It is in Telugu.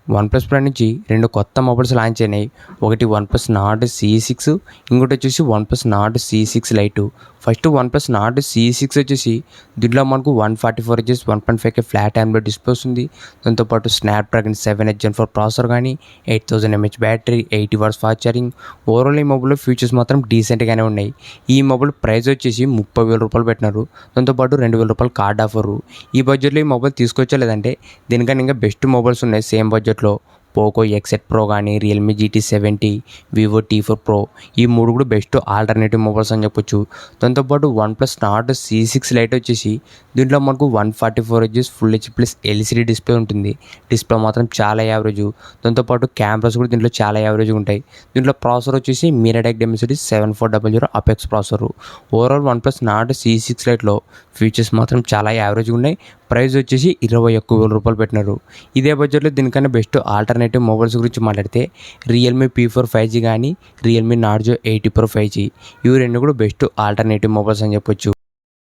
వన్‌ప్లస్ బ్రాండ్ నుంచి 2 కొత్త మొబైల్స్ లాంచ్ అయినాయి. ఒకటి వన్‌ప్లస్ నార్డ్ సీ6, ఇంకోటి వచ్చేసి వన్‌ప్లస్ నార్డ్ సీ6 లైట్. ఫస్ట్ వన్‌ప్లస్ నార్డ్ సీ6 వచ్చేసి దీంట్లో మనకు 144 hertz 1.5K flat AMOLED display వస్తుంది. దాంతోపాటు స్నాప్‌డ్రాగన్ 7 Gen 4 ప్రాసెసర్ కానీ 8000 mAh battery, 80 watts fast charging. Overall ఈ మొబైల్లో ఫీచర్స్ మాత్రం డీసెంట్గానే ఉన్నాయి. ఈ మొబైల్ ప్రైస్ వచ్చేసి 30,000 రూపాయలు పెట్టినారు. దాంతోపాటు 2,000 రూపాయలు కార్డ్ ఆఫరు. ఈ బడ్జెట్లో ఈ మొబైల్ తీసుకోవచ్చా లేదంటే దీనికన్నా ఇంకా బెస్ట్ మొబైల్స్ ఉన్నాయి సేమ్ బడ్జెట్లో. పోకో ఎక్స్8 ప్రో కానీ, Realme GT70, Vivo T4 pro, ఈ 3 కూడా బెస్ట్ ఆల్టర్నేటివ్ మొబైల్స్ అని చెప్పొచ్చు. దాంతోపాటు వన్‌ప్లస్ నార్డ్ సీ6 లైట్ వచ్చేసి దీంట్లో మనకు 144 hertz full HD plus LCD display ఉంటుంది. డిస్ప్లే మాత్రం చాలా యావరేజ్. దాంతోపాటు కెమెరాస్ కూడా దీంట్లో చాలా యావరేజ్ ఉంటాయి. దీంట్లో ప్రాసెసర్ వచ్చేసి MediaTek Dimensity 7400 apex processor. Overall OnePlus Nord సీ6 లైట్లో ఫీచర్స్ మాత్రం చాలా యావరేజ్గా ఉన్నాయి. ప్రైస్ వచ్చేసి 21,000 రూపాయలు పెట్టినారు. ఇదే బడ్జెట్లో దీనికన్నా బెస్ట్ ఆల్టర్నేటివ్ మొబైల్స్ గురించి మాట్లాడితే రియల్మీ P4 5G కానీ, రియల్మీ నార్జో 80 Pro 5G, ఇవి రెండు కూడా బెస్ట్ ఆల్టర్నేటివ్ మొబైల్స్ అని చెప్పొచ్చు.